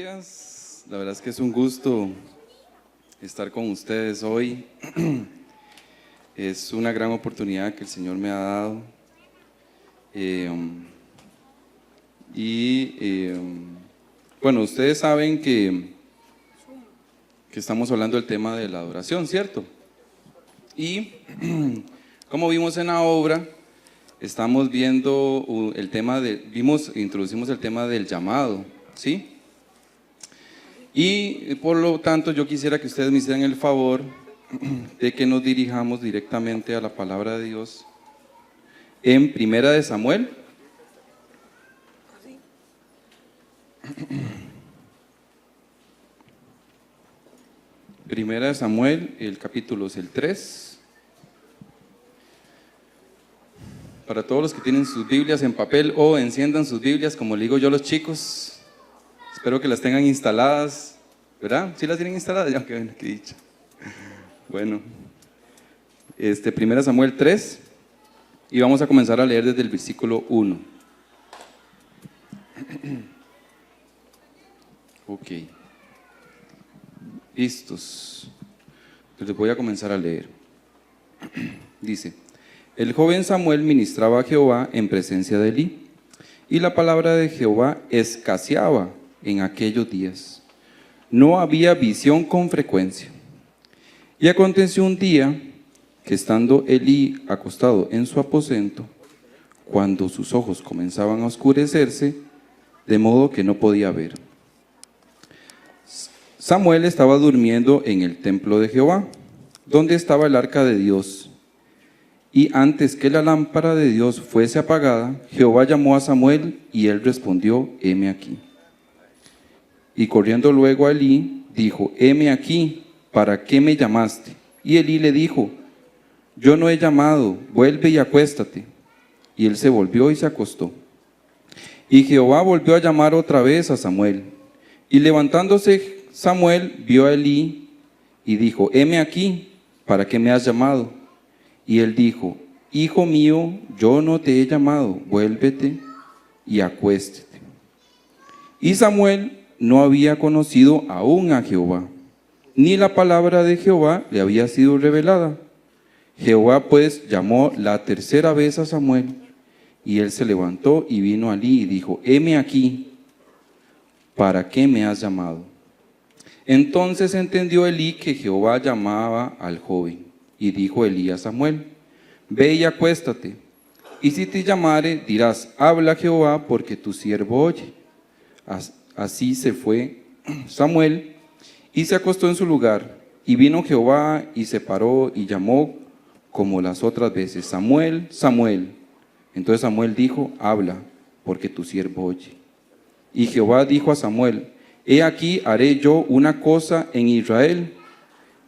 días, la verdad es que es un gusto estar con ustedes hoy. Es una gran oportunidad que el Señor me ha dado. Bueno, ustedes saben que estamos hablando del tema de la adoración, ¿cierto? Y como vimos en la obra, estamos viendo el tema introducimos el tema del llamado, ¿sí? Y por lo tanto yo quisiera que ustedes me hicieran el favor de que nos dirijamos directamente a la palabra de Dios en Primera de Samuel. Primera de Samuel, el capítulo es el 3. Para todos los que tienen sus Biblias en papel o enciendan sus Biblias, como le digo yo a los chicos, espero que las tengan instaladas, ¿verdad? ¿Sí las tienen instaladas? Ya, qué dicha. Bueno, Primera Samuel 3, y vamos a comenzar a leer desde el versículo 1. Ok. Listos. Entonces voy a comenzar a leer. Dice: el joven Samuel ministraba a Jehová en presencia de Elí, y la palabra de Jehová escaseaba en aquellos días. No había visión con frecuencia. Y aconteció un día que, estando Elí acostado en su aposento, cuando sus ojos comenzaban a oscurecerse, de modo que no podía ver, Samuel estaba durmiendo en el templo de Jehová, donde estaba el arca de Dios. Y antes que la lámpara de Dios fuese apagada, Jehová llamó a Samuel, y él respondió: heme aquí. Y corriendo luego a Elí, dijo: heme aquí, ¿para qué me llamaste? Y Elí le dijo: yo no he llamado, vuelve y acuéstate. Y él se volvió y se acostó. Y Jehová volvió a llamar otra vez a Samuel. Y levantándose Samuel vio a Elí y dijo: heme aquí, ¿para qué me has llamado? Y él dijo: hijo mío, yo no te he llamado, vuélvete y acuéstate. Y Samuel no había conocido aún a Jehová, ni la palabra de Jehová le había sido revelada. Jehová pues llamó la tercera vez a Samuel, y él se levantó y vino a Elí y dijo: heme aquí, ¿para qué me has llamado? Entonces entendió Elí que Jehová llamaba al joven, y dijo Elí a Samuel: ve y acuéstate, y si te llamare, dirás: habla Jehová, porque tu siervo oye. Así se fue Samuel, y se acostó en su lugar. Y vino Jehová, y se paró, y llamó como las otras veces: Samuel, Samuel. Entonces Samuel dijo: habla, porque tu siervo oye. Y Jehová dijo a Samuel: he aquí, haré yo una cosa en Israel,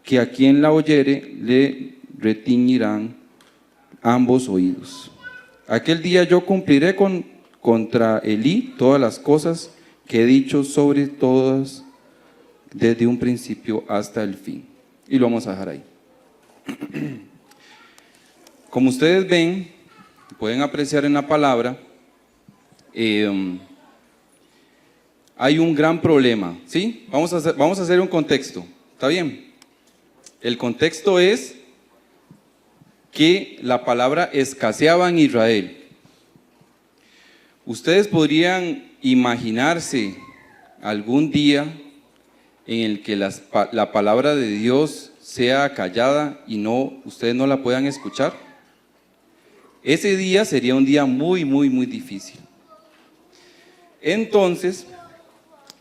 que a quien la oyere le retiñirán ambos oídos. Aquel día yo cumpliré contra Elí todas las cosas que he dicho sobre todas desde un principio hasta el fin. Y lo vamos a dejar ahí. Como ustedes ven, pueden apreciar en la palabra, hay un gran problema, ¿sí? Vamos a hacer un contexto, ¿está bien? El contexto es que la palabra escaseaba en Israel. Ustedes podrían imaginarse algún día en el que la palabra de Dios sea callada y ustedes no la puedan escuchar. Ese día sería un día muy, muy, muy difícil. Entonces,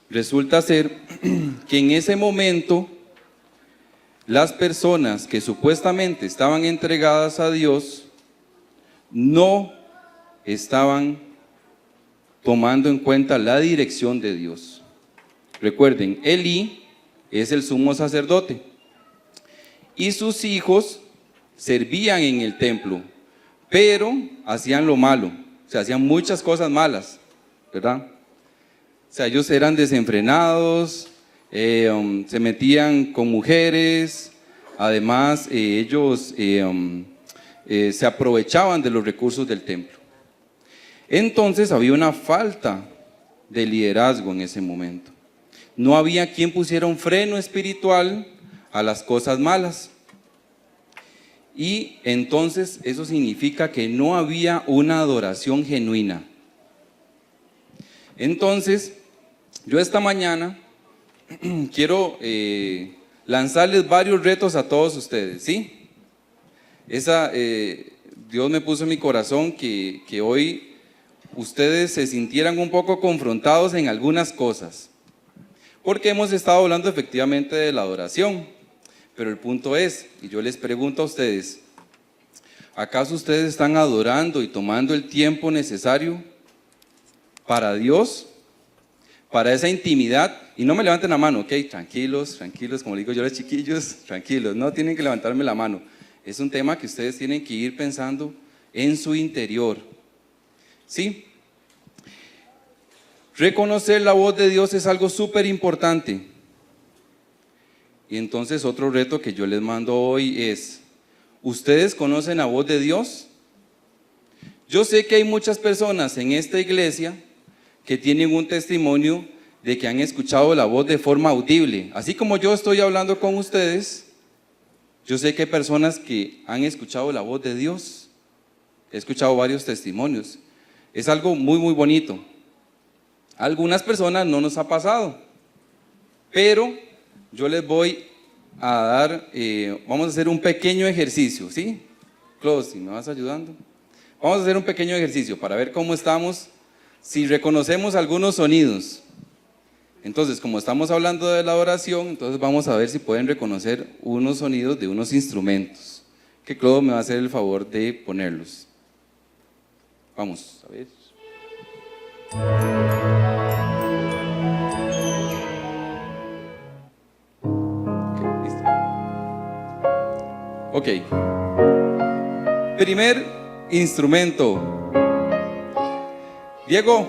resulta ser que en ese momento las personas que supuestamente estaban entregadas a Dios no estaban tomando en cuenta la dirección de Dios. Recuerden, Elí es el sumo sacerdote y sus hijos servían en el templo, pero hacían lo malo, o sea, hacían muchas cosas malas, ¿verdad? O sea, ellos eran desenfrenados, se metían con mujeres, además ellos se aprovechaban de los recursos del templo. Entonces había una falta de liderazgo en ese momento. no había quien pusiera un freno espiritual a las cosas malas. Y entonces eso significa que no había una adoración genuina. Entonces, yo esta mañana quiero lanzarles varios retos a todos ustedes, ¿sí? Dios me puso en mi corazón que hoy ustedes se sintieran un poco confrontados en algunas cosas, porque hemos estado hablando efectivamente de la adoración, pero el punto es, y yo les pregunto a ustedes, ¿acaso ustedes están adorando y tomando el tiempo necesario para Dios, para esa intimidad? Y no me levanten la mano, ok, tranquilos, como digo yo a los chiquillos, tranquilos, no tienen que levantarme la mano. Es un tema que ustedes tienen que ir pensando en su interior, ¿sí? Reconocer la voz de Dios es algo súper importante. Y entonces otro reto que yo les mando hoy es, ¿ustedes conocen la voz de Dios? Yo sé que hay muchas personas en esta iglesia que tienen un testimonio de que han escuchado la voz de forma audible. Así como yo estoy hablando con ustedes, yo sé que hay personas que han escuchado la voz de Dios. He escuchado varios testimonios. Es algo muy, muy bonito. A algunas personas no nos ha pasado, pero yo les voy a dar, vamos a hacer un pequeño ejercicio, ¿sí? Claude, si me vas ayudando. Vamos a hacer un pequeño ejercicio para ver cómo estamos, si reconocemos algunos sonidos. Entonces, como estamos hablando de la adoración, entonces vamos a ver si pueden reconocer unos sonidos de unos instrumentos, que Claude me va a hacer el favor de ponerlos. Vamos a ver. Ok. Primer instrumento. Diego,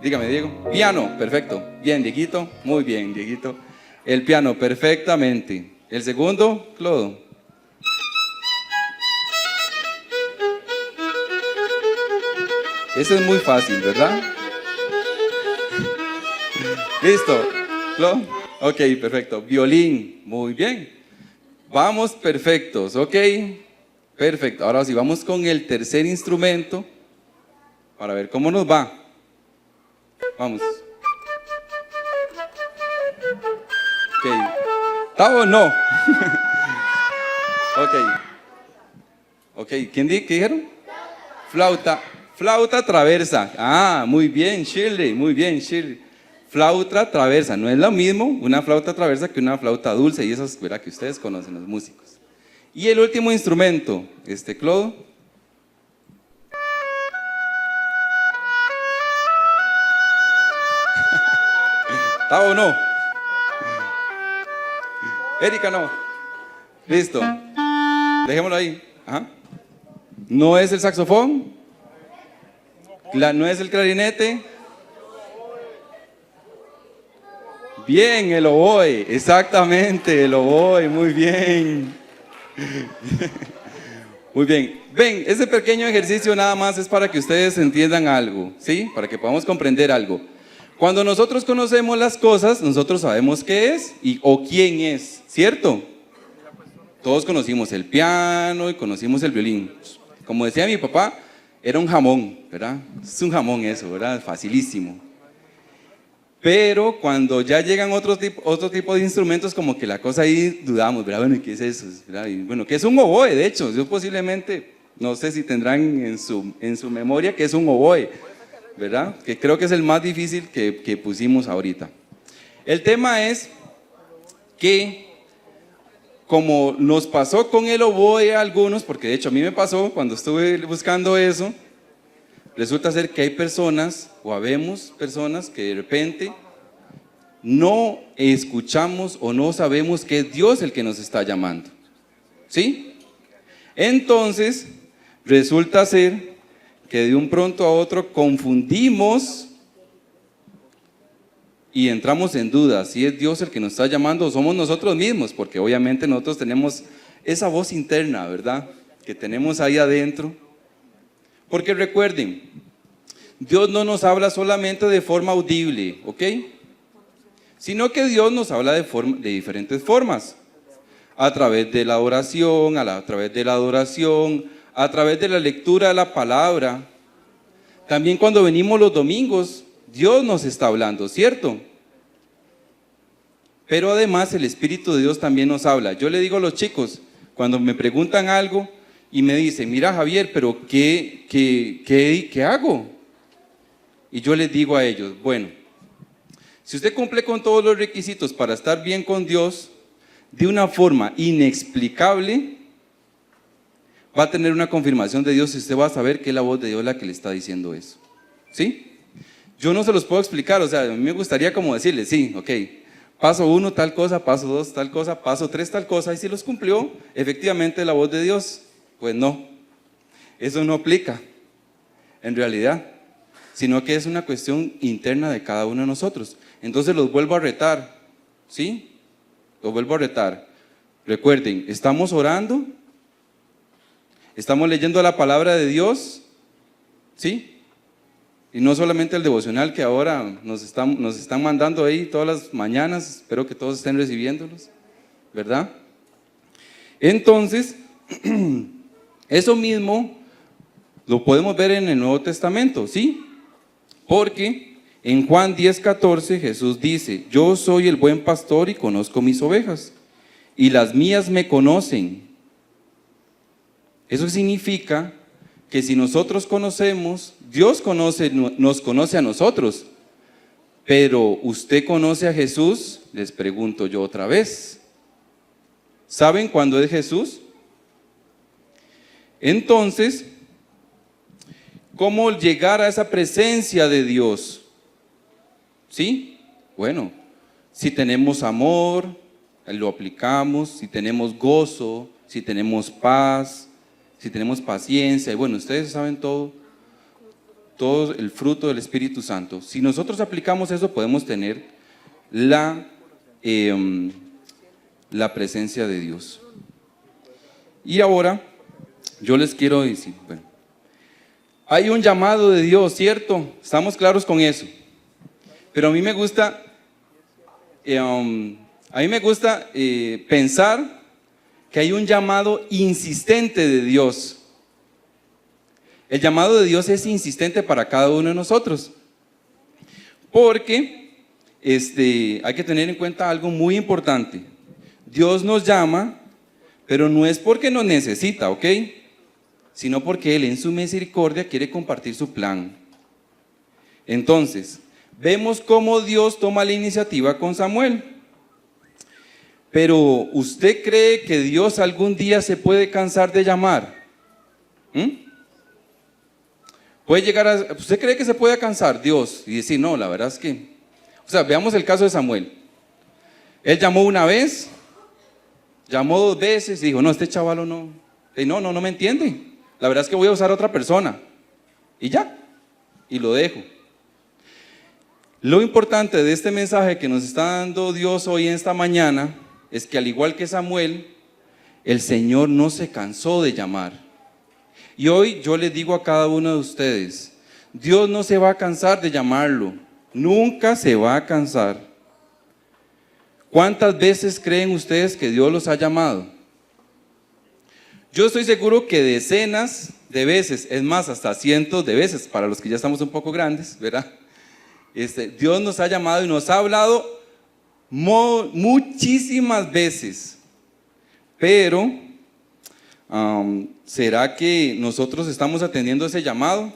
dígame Diego. Piano, perfecto. Bien, Dieguito. Muy bien, Dieguito. El piano, perfectamente. El segundo, Clodo. Ese es muy fácil, ¿verdad? Listo. Clodo. Ok, perfecto. Violín, muy bien. Vamos perfectos, ok. Perfecto. Ahora sí, vamos con el tercer instrumento para ver cómo nos va. Vamos. Ok. ¿Está o no? Ok. Ok. ¿Qué dijeron? Flauta. Flauta traversa. Ah, muy bien, Shirley. Muy bien, Shirley. Flauta traversa. No es lo mismo una flauta traversa que una flauta dulce. Y eso es, verá, que ustedes conocen, los músicos. Y el último instrumento, Clodo. ¿Está o no? Erika, no. Listo. Dejémoslo ahí. Ajá. ¿No es el saxofón? ¿No es el clarinete? Bien, el oboe. Exactamente, el oboe. Muy bien. Muy bien. Ven, ese pequeño ejercicio nada más es para que ustedes entiendan algo, ¿sí? Para que podamos comprender algo. Cuando nosotros conocemos las cosas, nosotros sabemos qué es o quién es, ¿cierto? Todos conocimos el piano y conocimos el violín. Como decía mi papá, era un jamón, ¿verdad? Es un jamón eso, ¿verdad? Facilísimo. Pero cuando ya llegan otro tipo de instrumentos, como que la cosa ahí dudamos, ¿verdad? Bueno, ¿qué es eso? ¿Verdad? Y bueno, ¿qué es un oboe? De hecho, yo posiblemente, no sé si tendrán en su memoria que es un oboe, ¿verdad? Que creo que es el más difícil que pusimos ahorita. El tema es que, como nos pasó con el oboe a algunos, porque de hecho a mí me pasó cuando estuve buscando eso, resulta ser que hay personas, o habemos personas que de repente no escuchamos o no sabemos que es Dios el que nos está llamando, ¿sí? Entonces, resulta ser que de un pronto a otro confundimos y entramos en duda si es Dios el que nos está llamando o somos nosotros mismos, porque obviamente nosotros tenemos esa voz interna, ¿verdad? Que tenemos ahí adentro. Porque recuerden, Dios no nos habla solamente de forma audible, ¿ok? sino que Dios nos habla de diferentes formas, a través de la oración, a través de la adoración, a través de la lectura de la palabra. También cuando venimos los domingos, Dios nos está hablando, ¿cierto? Pero además el Espíritu de Dios también nos habla. Yo le digo a los chicos, cuando me preguntan algo y me dicen, mira Javier, pero ¿qué hago? Y yo les digo a ellos, bueno, si usted cumple con todos los requisitos para estar bien con Dios, de una forma inexplicable, va a tener una confirmación de Dios y usted va a saber que es la voz de Dios la que le está diciendo eso. ¿Sí? Yo no se los puedo explicar, o sea, a mí me gustaría como decirles, sí, ok, paso 1 tal cosa, paso 2 tal cosa, paso 3 tal cosa, y si los cumplió, efectivamente la voz de Dios. Pues no, eso no aplica en realidad, sino que es una cuestión interna de cada uno de nosotros. Entonces los vuelvo a retar, ¿sí? Los vuelvo a retar. Recuerden, estamos orando, estamos leyendo la palabra de Dios, ¿sí? Y no solamente el devocional que ahora nos están mandando ahí todas las mañanas, espero que todos estén recibiéndolos, ¿verdad? Entonces, eso mismo lo podemos ver en el Nuevo Testamento, ¿sí? Porque en Juan 10:14 Jesús dice, yo soy el buen pastor y conozco mis ovejas, y las mías me conocen. Eso significa que si nosotros conocemos, Dios nos conoce a nosotros, pero ¿usted conoce a Jesús? Les pregunto yo otra vez. ¿Saben cuándo es Jesús? Entonces, ¿cómo llegar a esa presencia de Dios? ¿Sí? Bueno, si tenemos amor, lo aplicamos, si tenemos gozo, si tenemos paz, si tenemos paciencia, y bueno, ustedes saben todo el fruto del Espíritu Santo. Si nosotros aplicamos eso, podemos tener la presencia de Dios. Y ahora, yo les quiero decir, bueno, hay un llamado de Dios, ¿cierto? Estamos claros con eso. Pero a mí me gusta, pensar que hay un llamado insistente de Dios. El llamado de Dios es insistente para cada uno de nosotros. Porque hay que tener en cuenta algo muy importante. Dios nos llama, pero no es porque nos necesita, ¿ok? Sino porque Él en su misericordia quiere compartir su plan. Entonces, vemos cómo Dios toma la iniciativa con Samuel. Pero, ¿usted cree que Dios algún día se puede cansar de llamar? ¿Usted cree que se puede cansar Dios y decir, no, la verdad es que, o sea, veamos el caso de Samuel. Él llamó una vez, llamó 2 veces y dijo, no, este chavalo no me entiende. La verdad es que voy a usar a otra persona. Y ya, y lo dejo. Lo importante de este mensaje que nos está dando Dios hoy en esta mañana es que al igual que Samuel, el Señor no se cansó de llamar. Y hoy yo les digo a cada uno de ustedes, Dios no se va a cansar de llamarlo, nunca se va a cansar. ¿Cuántas veces creen ustedes que Dios los ha llamado? Yo estoy seguro que decenas de veces, es más, hasta cientos de veces, para los que ya estamos un poco grandes, ¿verdad? Dios nos ha llamado y nos ha hablado muchísimas veces, pero ¿será que nosotros estamos atendiendo ese llamado?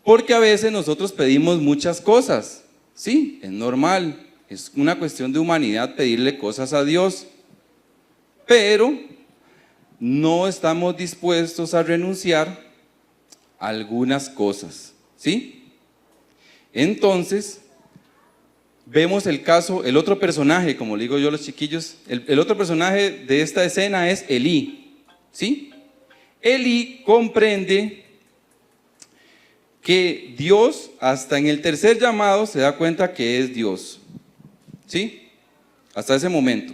Porque a veces nosotros pedimos muchas cosas, sí, es normal, es una cuestión de humanidad pedirle cosas a Dios, pero no estamos dispuestos a renunciar a algunas cosas, ¿sí? Entonces, vemos el caso, el otro personaje, como le digo yo a los chiquillos, el otro personaje de esta escena es Elí, ¿sí? Elí comprende que Dios, hasta en el tercer llamado, se da cuenta que es Dios, ¿sí? Hasta ese momento.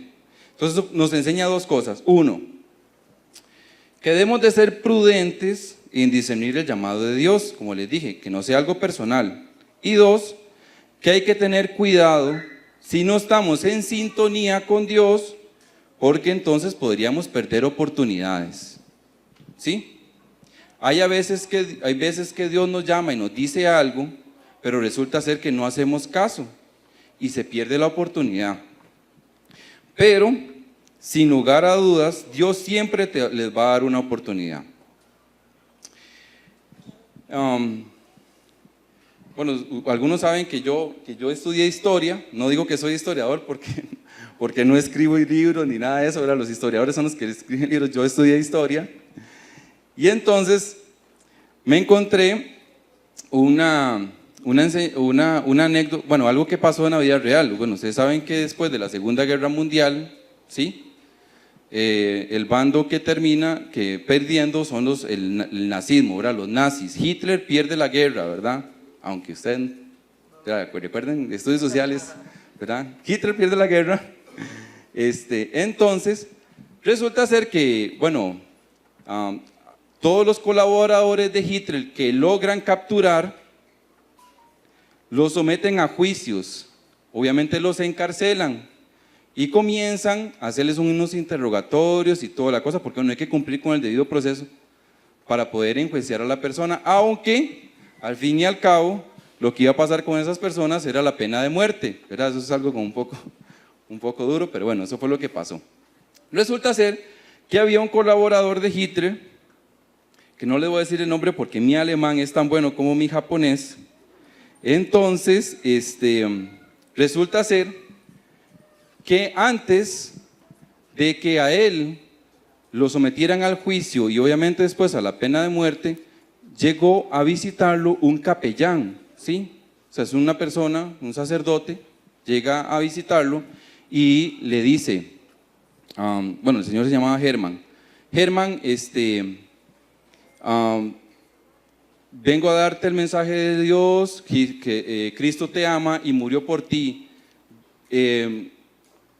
Entonces nos enseña 2 cosas. 1, que debemos de ser prudentes en discernir el llamado de Dios, como les dije, que no sea algo personal. Y 2, que hay que tener cuidado si no estamos en sintonía con Dios, porque entonces podríamos perder oportunidades, ¿sí? Hay veces que Dios nos llama y nos dice algo, pero resulta ser que no hacemos caso y se pierde la oportunidad. Pero, sin lugar a dudas, Dios siempre les va a dar una oportunidad. Bueno, algunos saben que yo estudié historia. No digo que soy historiador porque no escribo libros ni nada de eso, ¿verdad? Los historiadores son los que escriben libros. Yo estudié historia. Y entonces me encontré una anécdota, bueno, algo que pasó en la vida real. Bueno, ustedes saben que después de la Segunda Guerra Mundial, ¿sí? El bando que termina perdiendo son el nazismo, ¿verdad? Los nazis. Hitler pierde la guerra, ¿verdad? Aunque ustedes recuerden estudios sociales, ¿verdad? Hitler pierde la guerra. Entonces, resulta ser que, bueno, todos los colaboradores de Hitler que logran capturar, los someten a juicios, obviamente los encarcelan y comienzan a hacerles unos interrogatorios y toda la cosa, porque no hay que cumplir con el debido proceso para poder enjuiciar a la persona, aunque al fin y al cabo lo que iba a pasar con esas personas era la pena de muerte, ¿verdad? Eso es algo como un poco duro, pero bueno, eso fue lo que pasó. Resulta ser que había un colaborador de Hitler, que no le voy a decir el nombre porque mi alemán es tan bueno como mi japonés. Entonces, resulta ser que antes de que a él lo sometieran al juicio y obviamente después a la pena de muerte, llegó a visitarlo un capellán, ¿sí? O sea, es una persona, un sacerdote, llega a visitarlo y le dice, bueno, el señor se llamaba Herman. Herman, vengo a darte el mensaje de Dios, que Cristo te ama y murió por ti.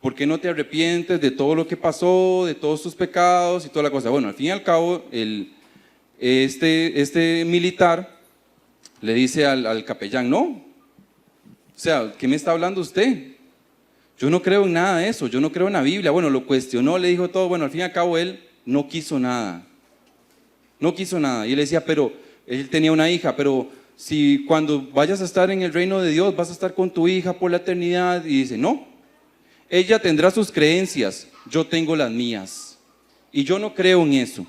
¿Por qué no te arrepientes de todo lo que pasó, de todos tus pecados y toda la cosa? Bueno, al fin y al cabo, este militar le dice al capellán, no, o sea, ¿qué me está hablando usted? Yo no creo en nada de eso, yo no creo en la Biblia. Bueno, lo cuestionó, le dijo todo, bueno, al fin y al cabo él no quiso nada. No quiso nada. Y él decía, pero él tenía una hija, pero si cuando vayas a estar en el reino de Dios vas a estar con tu hija por la eternidad. Y dice, no, ella tendrá sus creencias, yo tengo las mías. Y yo no creo en eso.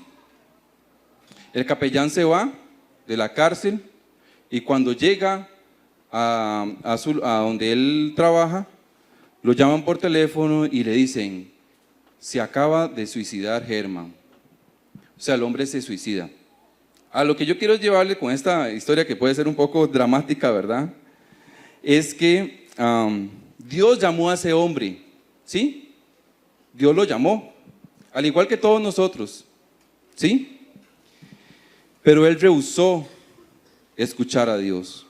El capellán se va de la cárcel y cuando llega a donde él trabaja, lo llaman por teléfono y le dicen, se acaba de suicidar Herman. O sea, el hombre se suicida. A lo que yo quiero llevarle con esta historia, que puede ser un poco dramática, ¿verdad? Es que Dios llamó a ese hombre, ¿sí? Dios lo llamó, al igual que todos nosotros, ¿sí? Pero él rehusó escuchar a Dios.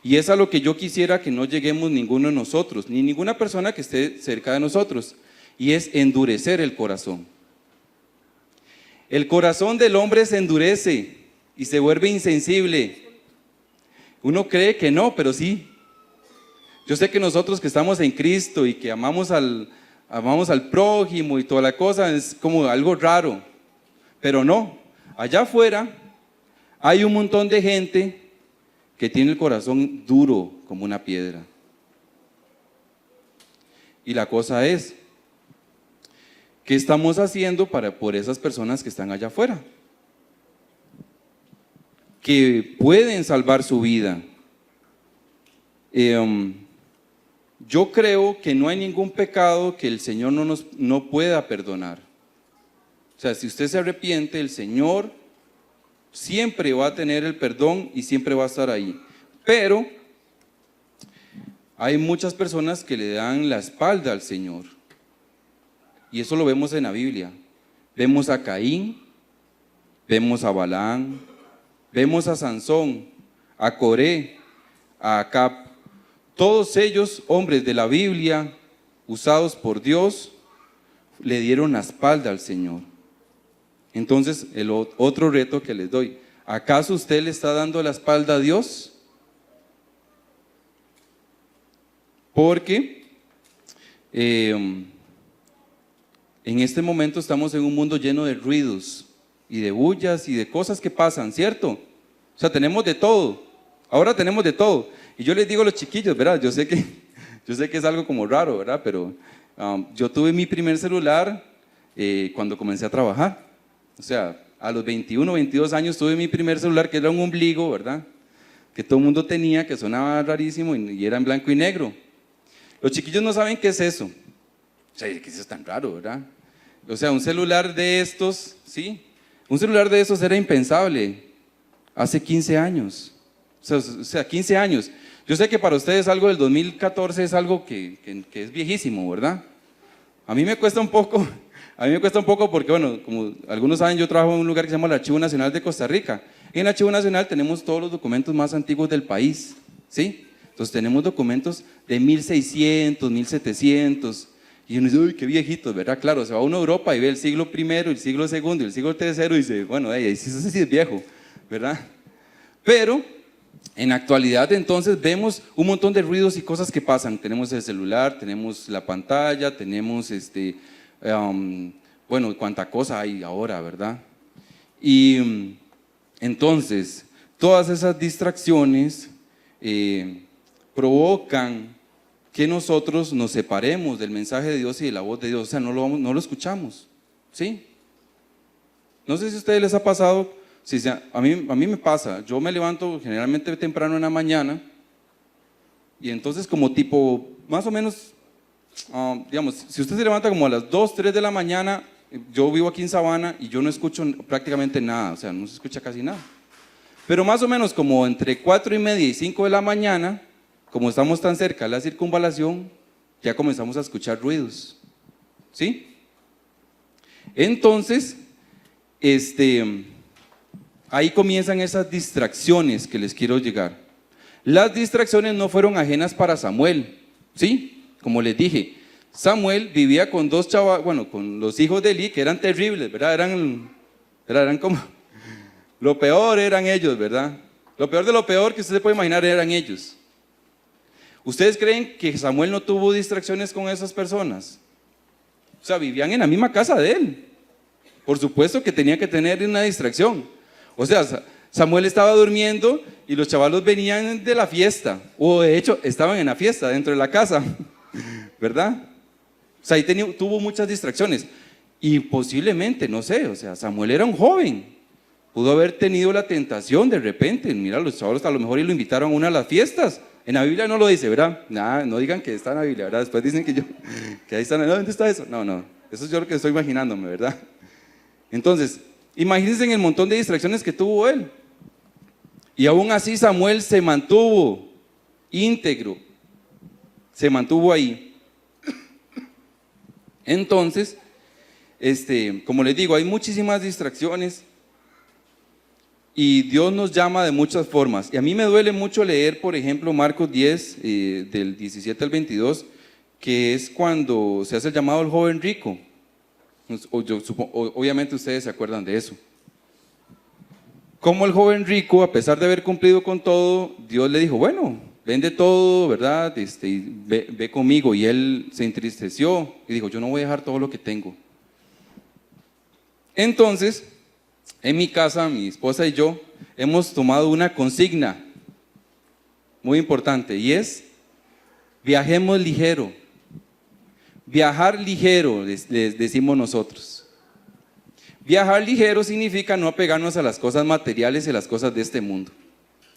Y es a lo que yo quisiera que no lleguemos ninguno de nosotros, ni ninguna persona que esté cerca de nosotros, y es endurecer el corazón. El corazón del hombre se endurece y se vuelve insensible. Uno cree que no, pero sí. Yo sé que nosotros que estamos en Cristo y que amamos al prójimo y toda la cosa, es como algo raro, pero no. Allá afuera hay un montón de gente que tiene el corazón duro como una piedra. Y la cosa es, ¿qué estamos haciendo por esas personas que están allá afuera? Que pueden salvar su vida. Yo creo que no hay ningún pecado que el Señor no pueda perdonar. O sea, si usted se arrepiente, el Señor siempre va a tener el perdón y siempre va a estar ahí. Pero hay muchas personas que le dan la espalda al Señor. Y eso lo vemos en la Biblia. Vemos a Caín, vemos a Balaam, vemos a Sansón, a Coré, a Acab. Todos ellos, hombres de la Biblia, usados por Dios, le dieron la espalda al Señor. Entonces, el otro reto que les doy, ¿acaso usted le está dando la espalda a Dios? porque en este momento estamos en un mundo lleno de ruidos y de bullas y de cosas que pasan, ¿cierto? O sea, tenemos de todo, ahora tenemos de todo. Y yo les digo a los chiquillos, ¿verdad? Yo sé que es algo como raro, ¿verdad? Pero yo tuve mi primer celular cuando comencé a trabajar. O sea, a los 21, 22 años tuve mi primer celular, que era un ombligo, ¿verdad? Que todo el mundo tenía, que sonaba rarísimo y era en blanco y negro. Los chiquillos no saben qué es eso. O sea, ¿qué es eso tan raro, verdad? O sea, un celular de estos, ¿sí? Un celular de esos era impensable hace 15 años. O sea, 15 años. Yo sé que para ustedes algo del 2014 es algo que es viejísimo, ¿verdad? A mí me cuesta un poco porque, bueno, como algunos saben, yo trabajo en un lugar que se llama el Archivo Nacional de Costa Rica. En el Archivo Nacional tenemos todos los documentos más antiguos del país, ¿sí? Entonces tenemos documentos de 1600, 1700, y uno dice, uy, qué viejitos, ¿verdad? Claro, se va uno a Europa y ve el siglo I, el siglo II y el siglo III y dice, bueno, ahí sí es viejo, ¿verdad? Pero en la actualidad entonces vemos un montón de ruidos y cosas que pasan. Tenemos el celular, tenemos la pantalla, tenemos bueno, cuánta cosa hay ahora, ¿verdad? Y entonces todas esas distracciones provocan que nosotros nos separemos del mensaje de Dios y de la voz de Dios. O sea, no lo escuchamos, ¿sí? No sé si a ustedes les ha pasado. Sí, a mí me pasa, yo me levanto generalmente temprano en la mañana y entonces como tipo, más o menos, digamos, si usted se levanta como a las 2, 3 de la mañana, yo vivo aquí en Sabana y yo no escucho prácticamente nada, o sea, no se escucha casi nada. Pero más o menos como entre 4:30 y 5 de la mañana, como estamos tan cerca de la circunvalación, ya comenzamos a escuchar ruidos, ¿sí? Entonces, ahí comienzan esas distracciones que les quiero llegar. Las distracciones no fueron ajenas para Samuel, ¿sí? Como les dije, Samuel vivía con dos chavos, bueno, con los hijos de Eli, que eran terribles, ¿verdad? Eran como, lo peor eran ellos, ¿verdad? Lo peor de lo peor que usted se puede imaginar eran ellos. ¿Ustedes creen que Samuel no tuvo distracciones con esas personas? O sea, vivían en la misma casa de él. Por supuesto que tenía que tener una distracción. O sea, Samuel estaba durmiendo y los chavalos venían de la fiesta, o de hecho estaban en la fiesta dentro de la casa, ¿verdad? O sea, ahí tuvo muchas distracciones y posiblemente, no sé, o sea, Samuel era un joven, pudo haber tenido la tentación de repente, mira, los chavalos a lo mejor y lo invitaron a una de las fiestas. En la Biblia no lo dice, ¿verdad? Nada, no digan que está en la Biblia, ¿verdad? Después dicen que ahí está, ¿dónde está eso? No, eso es yo lo que estoy imaginándome, ¿verdad? Entonces, imagínense en el montón de distracciones que tuvo él. Y aún así Samuel se mantuvo íntegro, se mantuvo ahí. Entonces, como les digo, hay muchísimas distracciones y Dios nos llama de muchas formas. Y a mí me duele mucho leer, por ejemplo, Marcos 10, del 17 al 22, que es cuando se hace el llamado al joven rico. Obviamente ustedes se acuerdan de eso. Como el joven rico, a pesar de haber cumplido con todo, Dios le dijo, bueno, vende todo, ¿verdad? Ve conmigo. Y él se entristeció y dijo, yo no voy a dejar todo lo que tengo. Entonces, en mi casa, mi esposa y yo hemos tomado una consigna muy importante y es, viajemos ligero. Viajar ligero, les decimos nosotros. Viajar ligero significa no apegarnos a las cosas materiales y a las cosas de este mundo,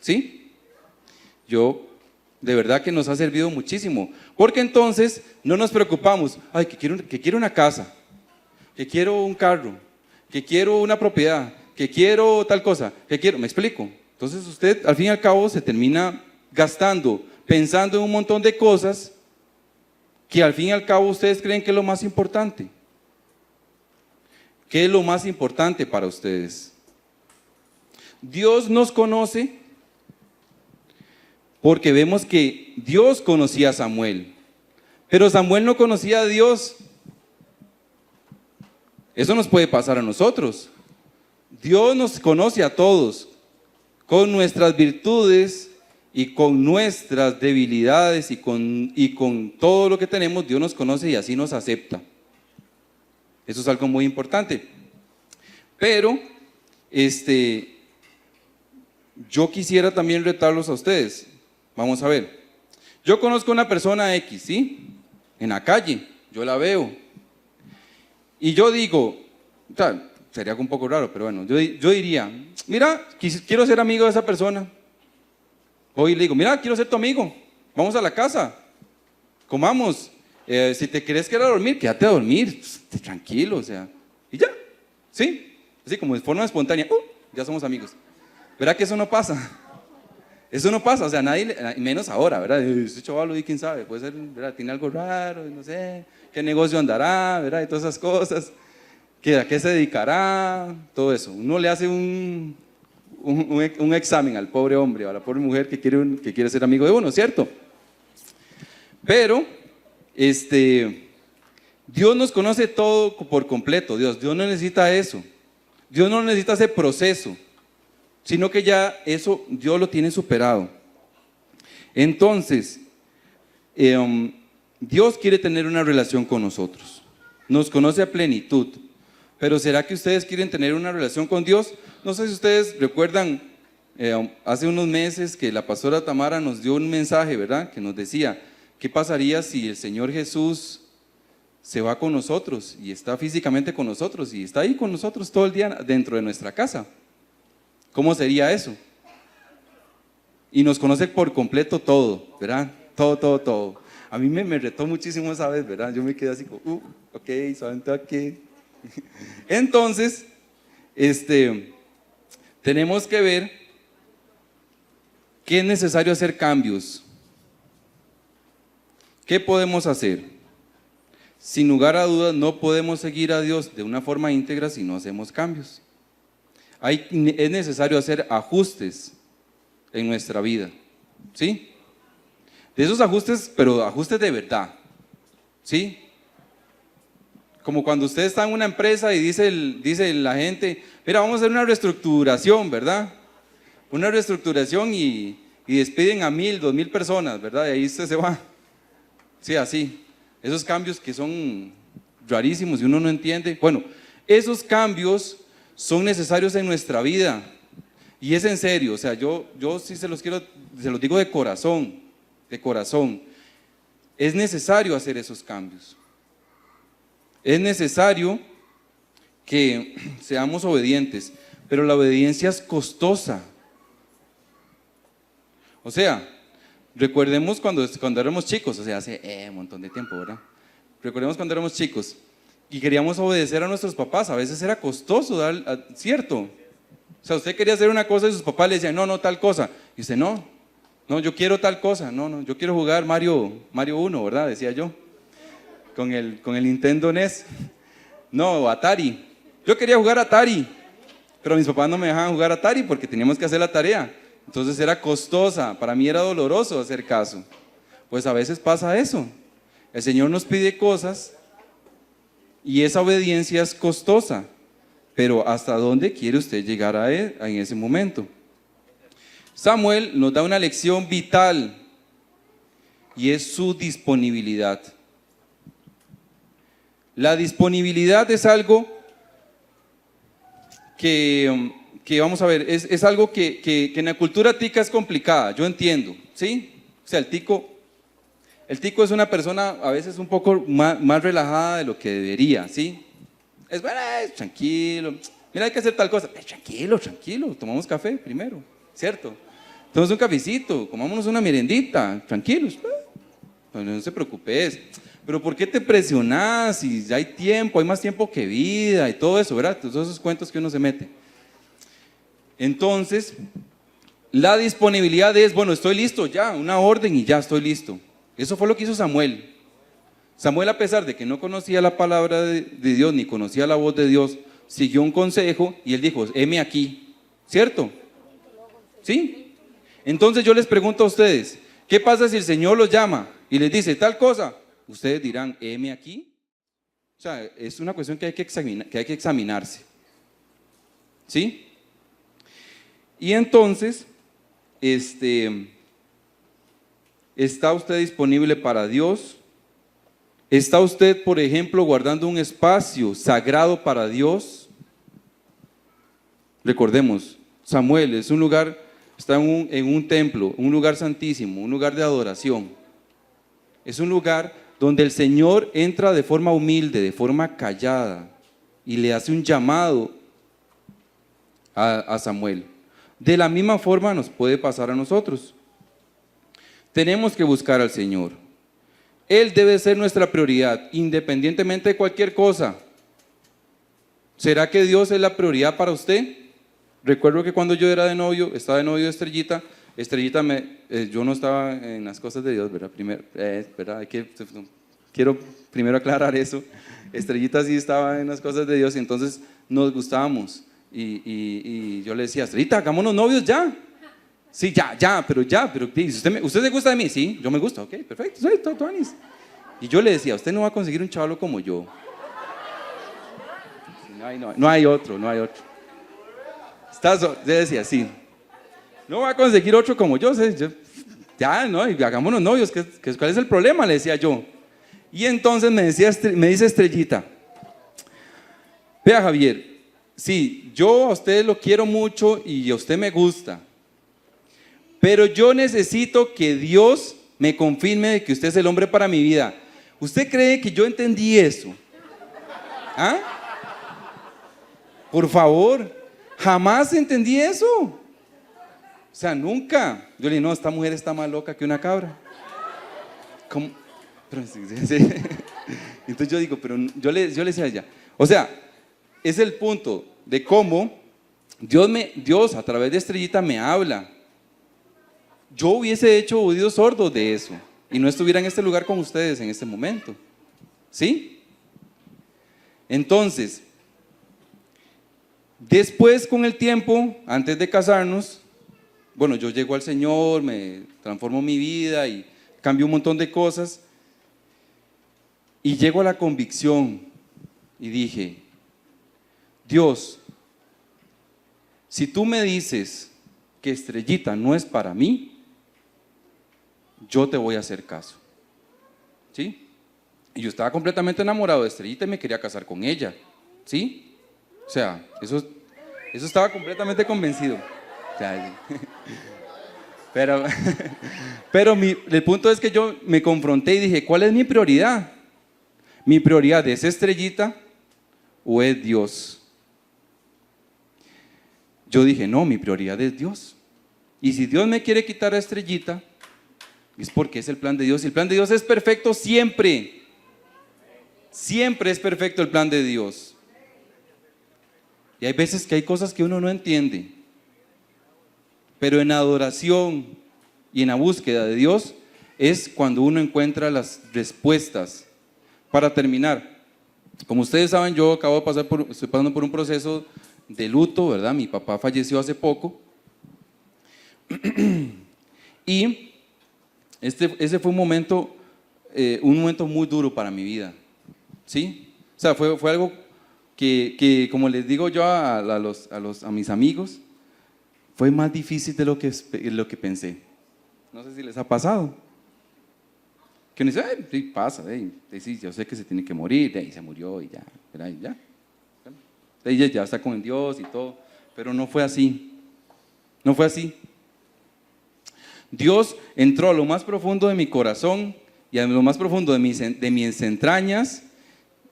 ¿sí? De verdad que nos ha servido muchísimo, porque entonces no nos preocupamos, ay, que quiero una casa, que quiero un carro, que quiero una propiedad, que quiero tal cosa, ¿me explico? Entonces usted al fin y al cabo se termina gastando, pensando en un montón de cosas que al fin y al cabo ustedes creen que es lo más importante. ¿Qué es lo más importante para ustedes? Dios nos conoce porque vemos que Dios conocía a Samuel, pero Samuel no conocía a Dios. Eso nos puede pasar a nosotros. Dios nos conoce a todos con nuestras virtudes y con nuestras debilidades y con todo lo que tenemos, Dios nos conoce y así nos acepta. Eso es algo muy importante. Pero, yo quisiera también retarlos a ustedes. Vamos a ver. Yo conozco una persona X, ¿sí? En la calle, yo la veo. Y yo digo, sería un poco raro, pero bueno, yo diría, mira, quiero ser amigo de esa persona. Hoy le digo, mira, quiero ser tu amigo, vamos a la casa, comamos, si te querés quedar a dormir, quédate a dormir, tranquilo, o sea, y ya, ¿sí? Así como de forma espontánea, ya somos amigos. ¿Verdad que eso no pasa? Eso no pasa, o sea, nadie, menos ahora, ¿verdad? Este chaval, quién sabe, puede ser, ¿verdad? Tiene algo raro, no sé, qué negocio andará, ¿verdad? Y todas esas cosas, ¿a qué se dedicará? Todo eso. Uno le hace un examen al pobre hombre o a la pobre mujer que quiere ser amigo de uno, ¿cierto? Pero, Dios nos conoce todo por completo, Dios no necesita eso, Dios no necesita ese proceso, sino que ya eso Dios lo tiene superado. Entonces, Dios quiere tener una relación con nosotros, nos conoce a plenitud, pero ¿será que ustedes quieren tener una relación con Dios? No sé si ustedes recuerdan, hace unos meses que la pastora Tamara nos dio un mensaje, ¿verdad? Que nos decía, ¿qué pasaría si el Señor Jesús se va con nosotros y está físicamente con nosotros y está ahí con nosotros todo el día dentro de nuestra casa? ¿Cómo sería eso? Y nos conoce por completo todo, ¿verdad? Todo. A mí me retó muchísimo esa vez, ¿verdad? Yo me quedé así como, ok, ¿saben qué? Entonces, tenemos que ver que es necesario hacer cambios. ¿Qué podemos hacer? Sin lugar a dudas, no podemos seguir a Dios de una forma íntegra si no hacemos cambios. Es necesario hacer ajustes en nuestra vida, ¿sí? De esos ajustes, pero ajustes de verdad, ¿sí? Como cuando usted está en una empresa y dice la gente, mira, vamos a hacer una reestructuración, ¿verdad? Una reestructuración y despiden a 1,000, 2,000 personas, ¿verdad? Y ahí usted se va. Sí, así. Esos cambios que son rarísimos y uno no entiende. Bueno, esos cambios son necesarios en nuestra vida. Y es en serio, o sea, yo sí se los digo de corazón. Es necesario hacer esos cambios. Es necesario que seamos obedientes, pero la obediencia es costosa. O sea, recordemos cuando éramos chicos, o sea, hace un montón de tiempo, ¿verdad? Recordemos cuando éramos chicos y queríamos obedecer a nuestros papás, a veces era costoso, ¿cierto? O sea, usted quería hacer una cosa y sus papás le decían, no, tal cosa, y usted, no, yo quiero tal cosa, yo quiero jugar Mario 1, ¿verdad? Decía yo, con el Nintendo NES. No, Atari. Yo quería jugar Atari, pero mis papás no me dejaban jugar Atari porque teníamos que hacer la tarea. Entonces era costosa, para mí era doloroso hacer caso. Pues a veces pasa eso. El Señor nos pide cosas y esa obediencia es costosa. Pero ¿hasta dónde quiere usted llegar a él en ese momento? Samuel nos da una lección vital y es su disponibilidad. La disponibilidad es algo que vamos a ver, es algo que en la cultura tica es complicada, yo entiendo, ¿sí? O sea, el tico es una persona a veces un poco más relajada de lo que debería, ¿sí? Es bueno, tranquilo, mira, hay que hacer tal cosa, tranquilo, tomamos café primero, ¿cierto? Tomamos un cafecito, comámonos una merendita, tranquilos, no se preocupe. Pero ¿por qué te presionas si ya hay tiempo, hay más tiempo que vida y todo eso, ¿verdad? Todos esos cuentos que uno se mete. Entonces, la disponibilidad es, bueno, estoy listo ya, una orden y ya estoy listo. Eso fue lo que hizo Samuel. Samuel, a pesar de que no conocía la palabra de Dios ni conocía la voz de Dios, siguió un consejo y él dijo, heme aquí, ¿cierto? ¿Sí? Entonces yo les pregunto a ustedes, ¿qué pasa si el Señor los llama y les dice tal cosa? Ustedes dirán, heme aquí. O sea, es una cuestión que hay que examinarse. ¿Sí? Y entonces, ¿Está usted disponible para Dios? ¿Está usted, por ejemplo, guardando un espacio sagrado para Dios? Recordemos, Samuel es un lugar, está en un templo, un lugar santísimo, un lugar de adoración. Es un lugar donde el Señor entra de forma humilde, de forma callada, y le hace un llamado a Samuel. De la misma forma nos puede pasar a nosotros. Tenemos que buscar al Señor. Él debe ser nuestra prioridad, independientemente de cualquier cosa. ¿Será que Dios es la prioridad para usted? Recuerdo que cuando yo era de novio, estaba de novio de Estrellita, yo no estaba en las cosas de Dios, ¿verdad? ¿Verdad? Quiero primero aclarar eso. Estrellita sí estaba en las cosas de Dios y entonces nos gustábamos. Y yo le decía, Estrellita, hagámonos novios ya. Sí, pero ¿usted se gusta de mí? Sí, yo me gusto, ok, perfecto, sí, todo anís. Y yo le decía, usted no va a conseguir un chavalo como yo. No hay otro. Yo decía, sí, no va a conseguir otro como yo, ya, no, y hagámonos novios, ¿cuál es el problema? Le decía yo. Y entonces me dice Estrellita, vea Javier, sí, yo a usted lo quiero mucho y a usted me gusta, pero yo necesito que Dios me confirme de que usted es el hombre para mi vida. ¿Usted cree que yo entendí eso? ¿Ah? Por favor, jamás entendí eso. O sea, nunca. Yo le dije, no, esta mujer está más loca que una cabra. ¿Cómo? Pero, sí. Entonces yo digo, pero yo le decía a ella, o sea, es el punto de cómo Dios a través de Estrellita me habla. Yo hubiese hecho oídos sordos de eso y no estuviera en este lugar con ustedes en este momento. ¿Sí? Entonces, después con el tiempo, antes de casarnos, bueno, yo llego al Señor, me transformo mi vida y cambio un montón de cosas y llego a la convicción y dije, Dios, si tú me dices que Estrellita no es para mí, yo te voy a hacer caso. ¿Sí? Y yo estaba completamente enamorado de Estrellita y me quería casar con ella. ¿Sí? O sea, eso estaba completamente convencido. O sea, pero el punto es que yo me confronté y dije, ¿cuál es mi prioridad? ¿Mi prioridad es Estrellita o es Dios? Yo dije, no, mi prioridad es Dios. Y si Dios me quiere quitar a Estrellita, es porque es el plan de Dios. Y el plan de Dios es perfecto siempre. Siempre es perfecto el plan de Dios. Y hay veces que hay cosas que uno no entiende. Pero en adoración y en la búsqueda de Dios es cuando uno encuentra las respuestas. Para terminar, como ustedes saben, yo estoy pasando por un proceso de luto, ¿verdad? Mi papá falleció hace poco. Y ese fue un momento muy duro para mi vida, ¿sí? O sea, fue algo que como les digo yo a mis amigos, fue más difícil de lo que pensé. No sé si les ha pasado. Que uno dice, sí, pasa, sí, yo sé que se tiene que morir, y se murió y ya, ¿verdad? Y ya. Ella ya está con Dios y todo, pero no fue así. No fue así. Dios entró a lo más profundo de mi corazón y a lo más profundo de mis entrañas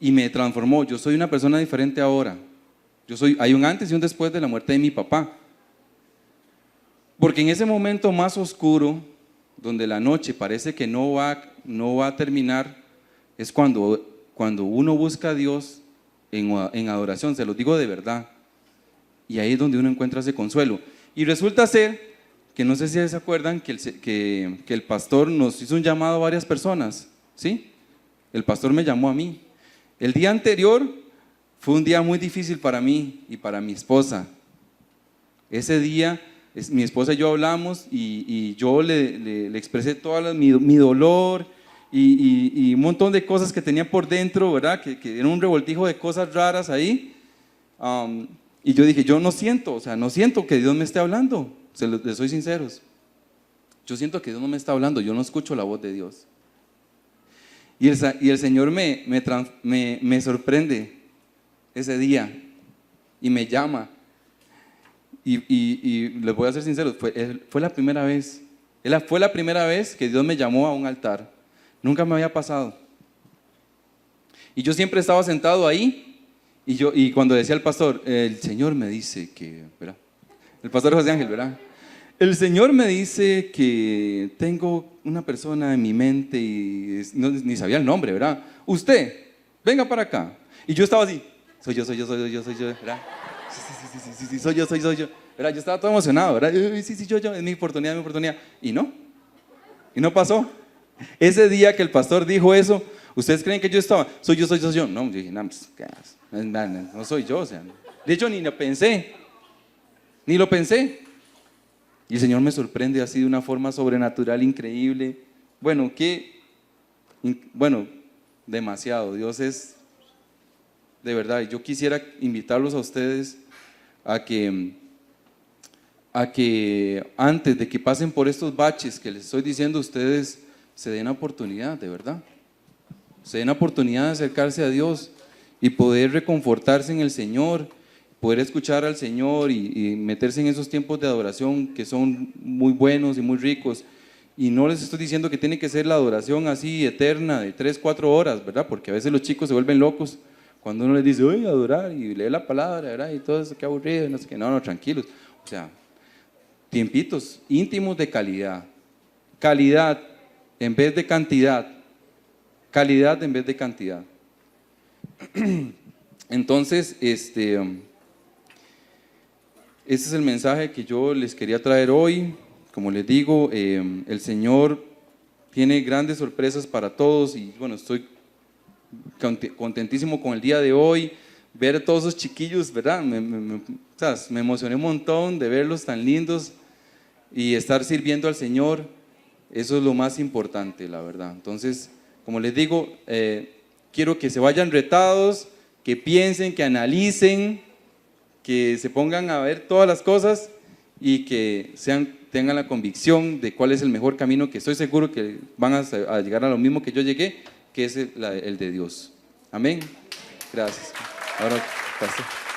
y me transformó. Yo soy una persona diferente ahora. Hay un antes y un después de la muerte de mi papá. Porque en ese momento más oscuro, donde la noche parece que no va a terminar, es cuando uno busca a Dios en adoración, se los digo de verdad. Y ahí es donde uno encuentra ese consuelo. Y resulta ser que no sé si se acuerdan que el pastor nos hizo un llamado a varias personas, ¿sí? El pastor me llamó a mí. El día anterior fue un día muy difícil para mí y para mi esposa. Ese día mi esposa y yo hablamos y yo le expresé todo mi dolor y un montón de cosas que tenía por dentro, ¿verdad? Que era un revoltijo de cosas raras ahí. Y yo dije, yo no siento que Dios me esté hablando, les soy sinceros. yo siento que Dios no me está hablando, yo no escucho la voz de Dios. Y el Señor me sorprende ese día y me llama. Y les voy a ser sincero, fue la primera vez. Fue la primera vez que Dios me llamó a un altar. Nunca me había pasado. Y yo siempre estaba sentado ahí y cuando decía el pastor, el Señor me dice que, ¿verdad? El pastor José Ángel, ¿verdad? El Señor me dice que tengo una persona en mi mente y ni sabía el nombre, ¿verdad? Usted, venga para acá. Y yo estaba así, soy yo, ¿verdad? Sí, soy yo. ¿Verdad? Yo estaba todo emocionado, ¿verdad? Sí, yo, es mi oportunidad. Y no pasó. Ese día que el pastor dijo eso, ¿ustedes creen que yo estaba? Soy yo. No, yo dije, no soy yo, o sea. De hecho, ni lo pensé. Y el Señor me sorprende así de una forma sobrenatural, increíble. Bueno, demasiado. Dios es, de verdad, yo quisiera invitarlos a ustedes a que antes de que pasen por estos baches que les estoy diciendo, ustedes se den la oportunidad, de verdad. Se den la oportunidad de acercarse a Dios y poder reconfortarse en el Señor, poder escuchar al Señor y meterse en esos tiempos de adoración que son muy buenos y muy ricos. Y no les estoy diciendo que tiene que ser la adoración así eterna de 3, 4 horas, ¿verdad? Porque a veces los chicos se vuelven locos cuando uno les dice, oye, adorar y lee la palabra, ¿verdad? Y todo eso, qué aburrido, no sé qué. No, tranquilos. O sea, tiempitos íntimos de calidad. Calidad en vez de cantidad. Calidad en vez de cantidad. Entonces, ese es el mensaje que yo les quería traer hoy. Como les digo, el Señor tiene grandes sorpresas para todos y bueno, estoy contentísimo con el día de hoy, ver a todos esos chiquillos, ¿verdad? Me emocioné un montón de verlos tan lindos y estar sirviendo al Señor, eso es lo más importante, la verdad. Entonces, como les digo, quiero que se vayan retados, que piensen, que analicen, que se pongan a ver todas las cosas y que tengan la convicción de cuál es el mejor camino, que estoy seguro que van a llegar a lo mismo que yo llegué, que es el de Dios. Amén. Gracias. Ahora, pastor.